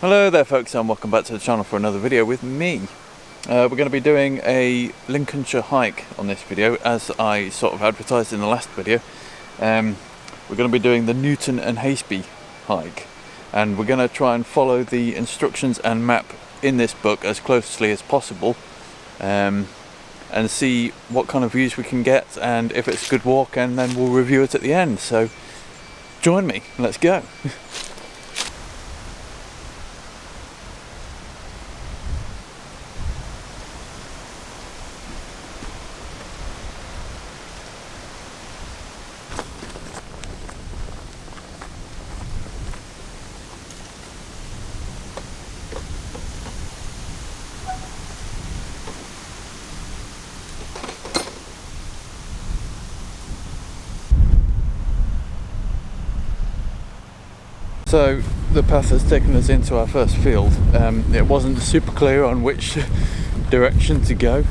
Hello there folks, and welcome back to the channel for another video with me. We're going to be doing a Lincolnshire hike on this video, as I sort of advertised in the last video. We're going to be doing the Newton and Haseby hike, and we're going to try and follow the instructions and map in this book as closely as possible, and see what kind of views we can get, and if it's a good walk, and then we'll review it at the end. So join me, let's go. So the path has taken us into our first field. It wasn't super clear on which direction to go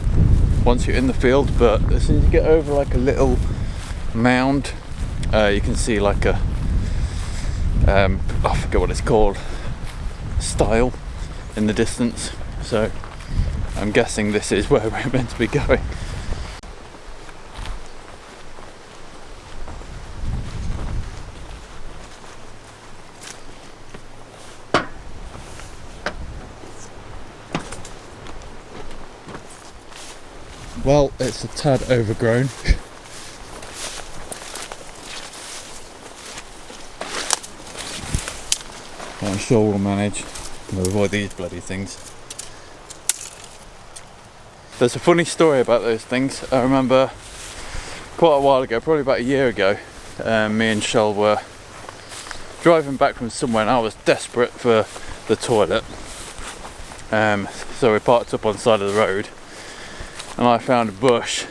once you're in the field, but as soon as you get over like a little mound, you can see like a I forget what it's called, stile in the distance. So I'm guessing this is where we're meant to be going. Well, it's a tad overgrown. I'm sure we'll manage to avoid these bloody things. There's a funny story about those things. I remember quite a while ago, probably about a year ago, me and Shell were driving back from somewhere and I was desperate for the toilet. So we parked up on the side of the road, and I found a bush.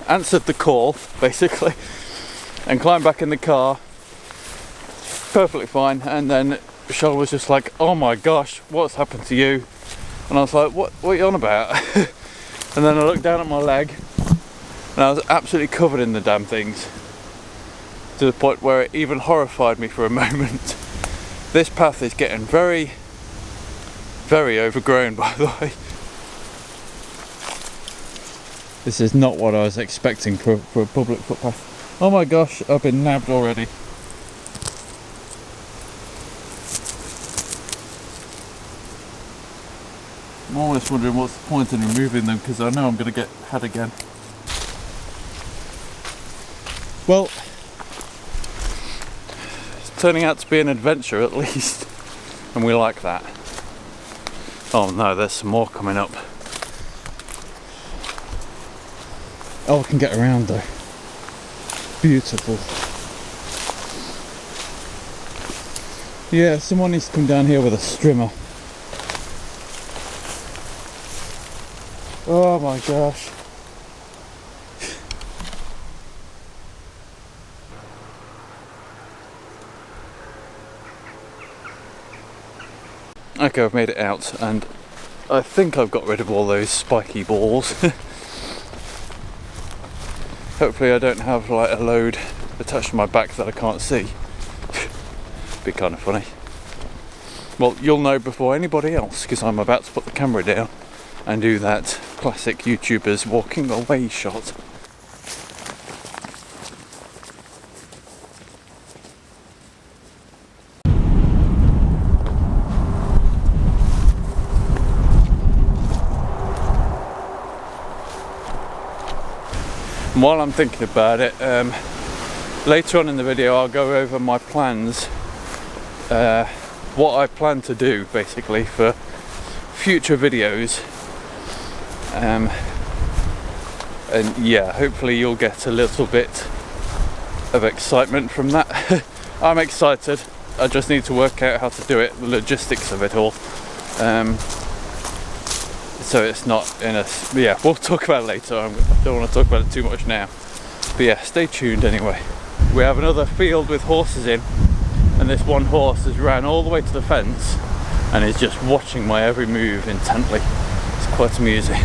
Answered the call basically, and climbed back in the car perfectly fine. And then Shell was just like, "Oh my gosh, what's happened to you?" And I was like, what are you on about? And then I looked down at my leg and I was absolutely covered in the damn things, to the point where it even horrified me for a moment. This path is getting very overgrown, by the way. This is not what I was expecting for a public footpath. Oh my gosh, I've been nabbed already. I'm almost wondering what's the point in removing them, because I know I'm going to get had again. Well, it's turning out to be an adventure at least, and we like that. Oh no, there's some more coming up. Oh, I can get around though. Beautiful. Yeah, someone needs to come down here with a strimmer. Oh my gosh. Okay, I've made it out, and I think I've got rid of all those spiky balls. Hopefully I don't have like a load attached to my back that I can't see. Be kind of funny. Well, you'll know before anybody else, because I'm about to put the camera down and do that classic YouTubers walking away shot. And while I'm thinking about it, later on in the video I'll go over my plans, what I plan to do basically for future videos, and yeah, hopefully you'll get a little bit of excitement from that. I'm excited, I just need to work out how to do it, the logistics of it all. So it's not in a... yeah, we'll talk about it later. I don't want to talk about it too much now. But yeah, stay tuned anyway. We have another field with horses in, and this one horse has ran all the way to the fence and is just watching my every move intently. It's quite amusing.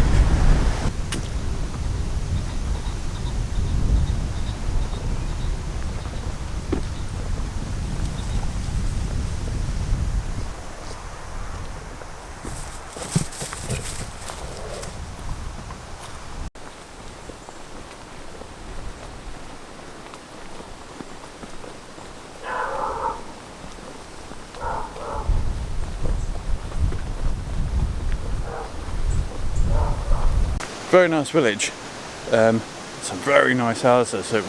Very nice village. Some very nice houses, so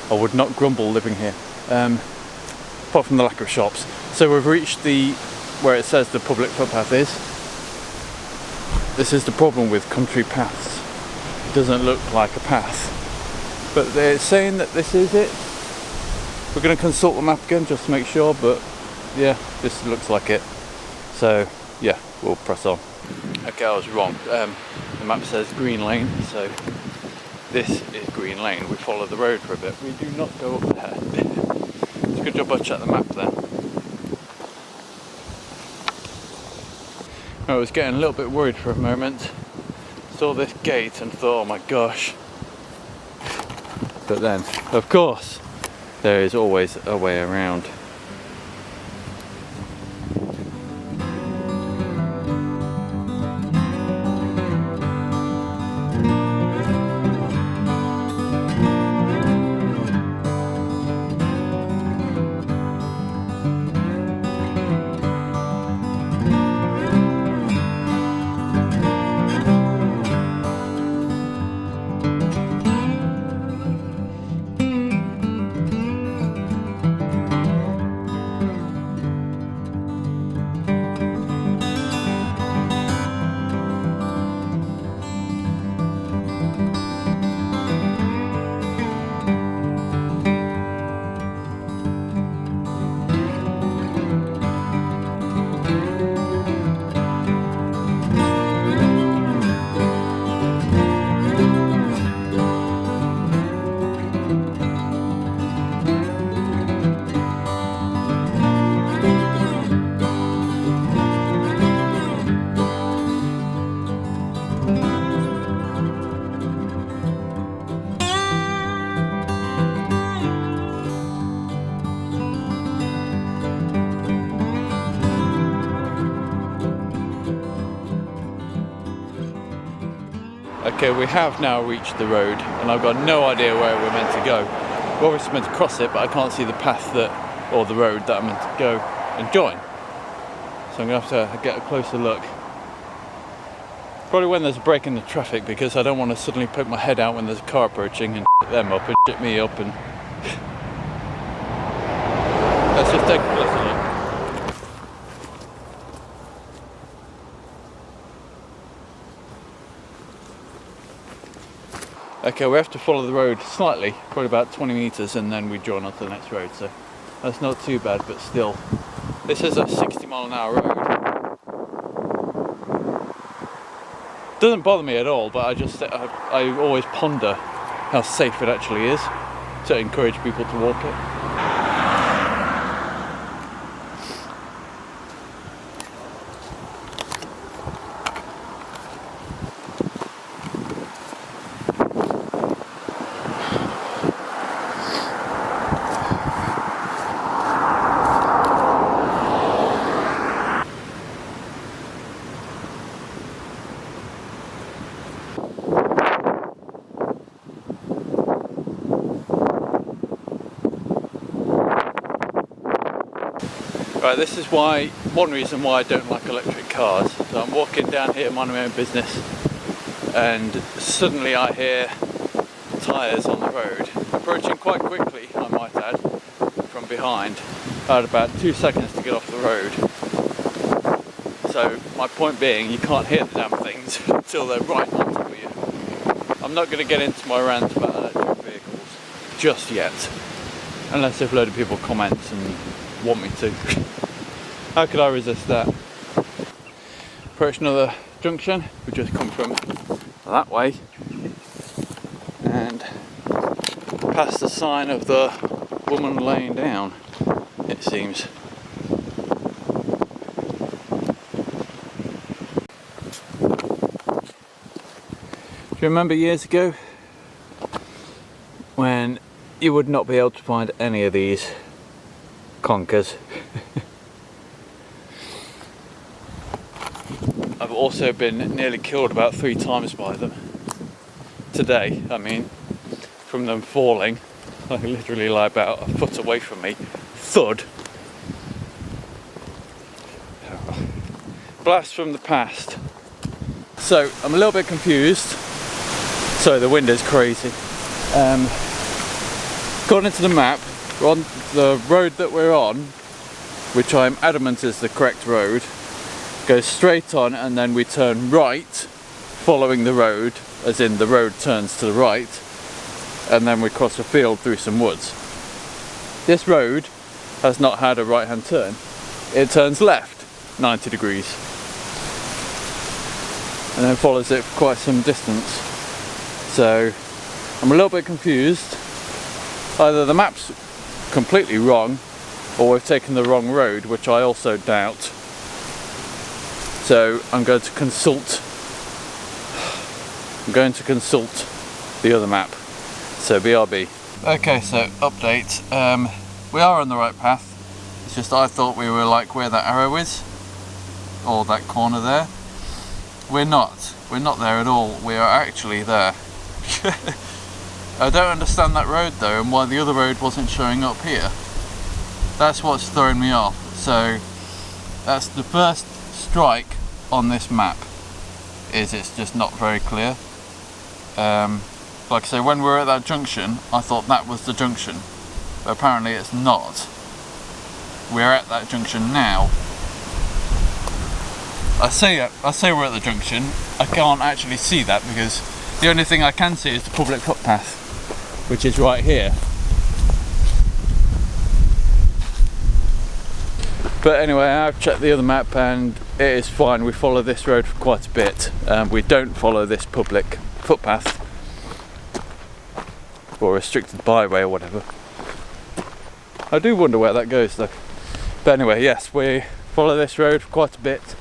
I would not grumble living here. Apart from the lack of shops. So we've reached where it says the public footpath is. This is the problem with country paths. It doesn't look like a path. But they're saying that this is it. We're going to consult the map again just to make sure, but yeah, this looks like it. So yeah, we'll press on. Okay, I was wrong. The map says Green Lane, so this is Green Lane. We follow the road for a bit. We do not go up there. It's a good job I checked the map then. I was getting a little bit worried for a moment. Saw this gate and thought, oh my gosh. But then, of course, there is always a way around. Okay, we have now reached the road and I've got no idea where we're meant to go. We're obviously meant to cross it, but I can't see the path or the road that I'm meant to go and join. So I'm going to have to get a closer look. Probably when there's a break in the traffic, because I don't want to suddenly poke my head out when there's a car approaching and shit them up and shit me up and... Let's just take a closer look. Okay, we have to follow the road slightly, probably about 20 metres, and then we join onto the next road, so that's not too bad, but still. This is a 60-mile-an-hour road. Doesn't bother me at all, but I always ponder how safe it actually is to encourage people to walk it. Right, this is one reason why I don't like electric cars. So I'm walking down here, minding my own business, and suddenly I hear tyres on the road, approaching quite quickly, I might add, from behind. I had about 2 seconds to get off the road. So my point being, you can't hear the damn things until they're right on top of you. I'm not going to get into my rant about electric vehicles just yet, unless if a load of people comment and want me to. How could I resist that? Approach another junction. We just come from that way and past the sign of the woman laying down, it seems. Do you remember years ago when you would not be able to find any of these conkers? I've also been nearly killed about 3 times by them. Today, I mean, from them falling, like literally like about a foot away from me. Thud. Blast from the past. So, I'm a little bit confused. Sorry, the wind is crazy. According to the map, we're on the road that we're on, which I'm adamant is the correct road, goes straight on and then we turn right following the road, as in the road turns to the right, and then we cross a field through some woods. This road has not had a right hand turn. It turns left 90 degrees and then follows it for quite some distance. So I'm a little bit confused. Either the map's completely wrong or we've taken the wrong road, which I also doubt. So I'm going to consult the other map. So BRB. Okay, so update. We are on the right path. It's just I thought we were like where that arrow is, or that corner there. We're not. We're not there at all. We are actually there. I don't understand that road though, and why the other road wasn't showing up here. That's what's throwing me off. So that's the first strike on this map, is it's just not very clear. Like I say, when we were at that junction, I thought that was the junction, but apparently it's not. We're at that junction now. I say we're at the junction. I can't actually see that because the only thing I can see is the public footpath, which is right here. But anyway, I've checked the other map and it is fine. We follow this road for quite a bit. We don't follow this public footpath or restricted byway or whatever. I do wonder where that goes though. But anyway, yes, we follow this road for quite a bit.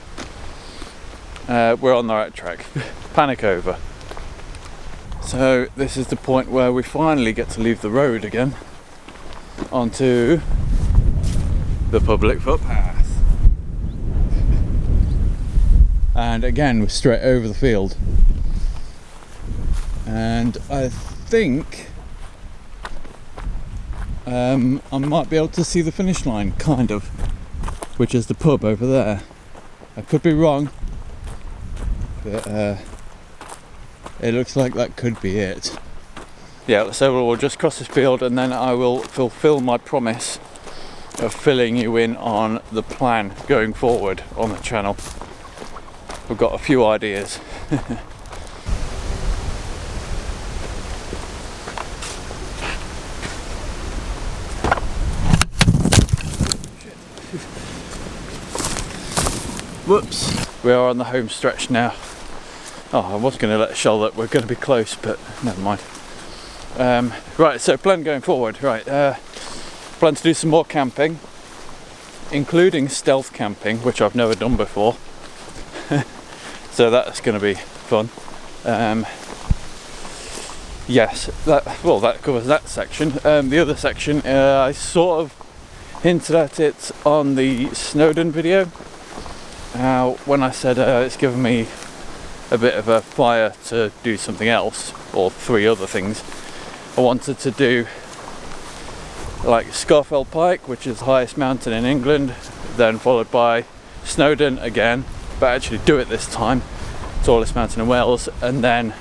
We're on the right track. Panic over. So this is the point where we finally get to leave the road again onto the public footpath. And again, we're straight over the field. And I think I might be able to see the finish line, kind of, which is the pub over there. I could be wrong, but it looks like that could be it. Yeah, so we'll just cross this field and then I will fulfill my promise of filling you in on the plan going forward on the channel. We've got a few ideas. Whoops. We are on the home stretch now. Oh, I was going to let Shell that we're going to be close, but never mind. Right, so plan going forward. Right, plan to do some more camping, including stealth camping, which I've never done before. So that's going to be fun. Yes, that covers that section. The other section, I sort of hinted at it on the Snowdon video. When I said it's given me a bit of a fire to do something else, or 3 other things. I wanted to do like Scafell Pike, which is the highest mountain in England, then followed by Snowdon again, but actually do it this time, tallest mountain in Wales, and then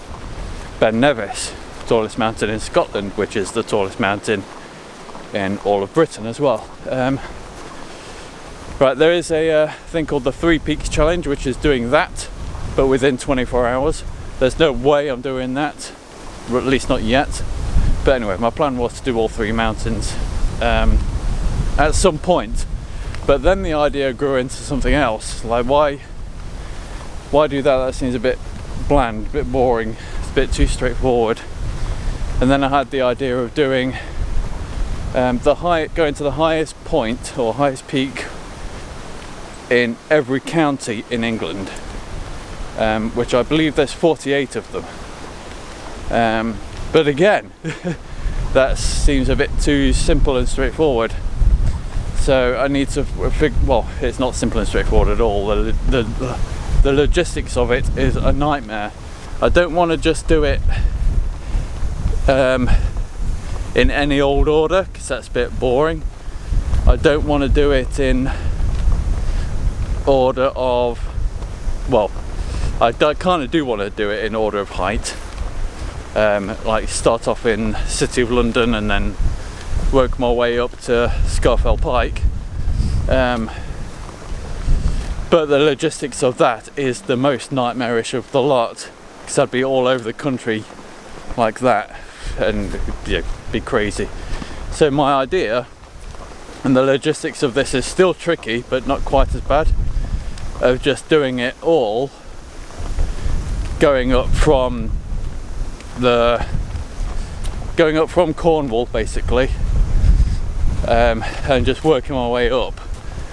Ben Nevis, tallest mountain in Scotland, which is the tallest mountain in all of Britain as well. Right, there is a thing called the 3 Peaks Challenge, which is doing that, but within 24 hours. There's no way I'm doing that, or at least not yet. But anyway, my plan was to do all 3 mountains at some point. But then the idea grew into something else. Like, why do that? That seems a bit bland, a bit boring, it's a bit too straightforward. And then I had the idea of doing going to the highest point or highest peak in every county in England, which I believe there's 48 of them. But again, that seems a bit too simple and straightforward. So I need to well, it's not simple and straightforward at all. The logistics of it is a nightmare. I don't want to just do it in any old order, because that's a bit boring. I don't want to do it in order of, well, I kind of do want to do it in order of height, like start off in City of London and then work my way up to Scafell Pike. But the logistics of that is the most nightmarish of the lot, because I'd be all over the country like that, and be crazy. So my idea, and the logistics of this is still tricky but not quite as bad, of just doing it all going up from Cornwall basically, and just working my way up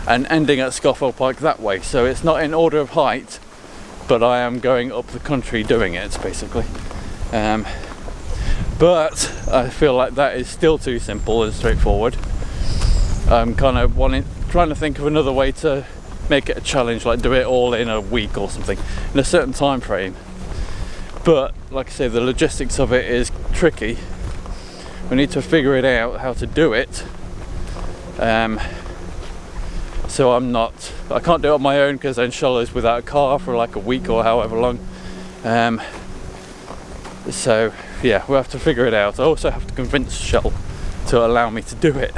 and ending at Scafell Pike that way. So it's not in order of height, but I am going up the country doing it basically. But I feel like that is still too simple and straightforward. I'm kind of trying to think of another way to make it a challenge, like do it all in a week or something, in a certain time frame. But like I say, the logistics of it is tricky. We need to figure it out how to do it. So I can't do it on my own, because then Charlotte's without a car for like a week or however long. So yeah, we'll have to figure it out. I also have to convince Shell to allow me to do it,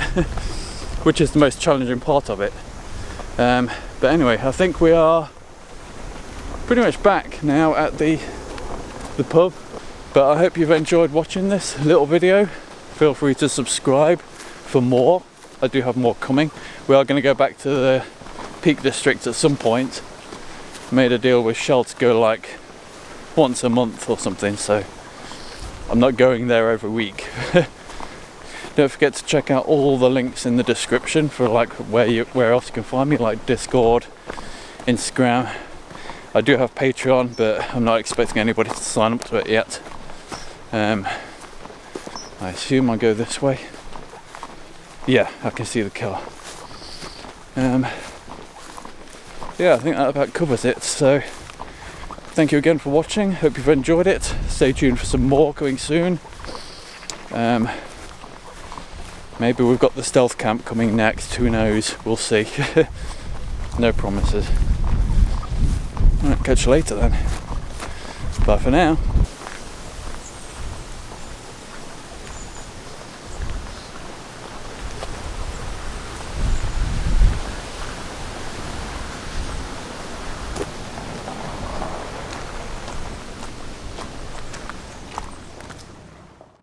which is the most challenging part of it. But anyway, I think we are pretty much back now at the pub. But I hope you've enjoyed watching this little video. Feel free to subscribe for more. I do have more coming. We are going to go back to the Peak District at some point. Made a deal with Shell to go like once a month or something, so I'm not going there every week. Don't forget to check out all the links in the description for like where else you can find me, like Discord, Instagram. I do have Patreon, but I'm not expecting anybody to sign up to it yet. I assume I go this way. Yeah, I can see the car. Yeah, I think that about covers it. So thank you again for watching. Hope you've enjoyed it. Stay tuned for some more coming soon. Maybe we've got the stealth camp coming next. Who knows? We'll see. No promises. Alright, catch you later then. Bye for now.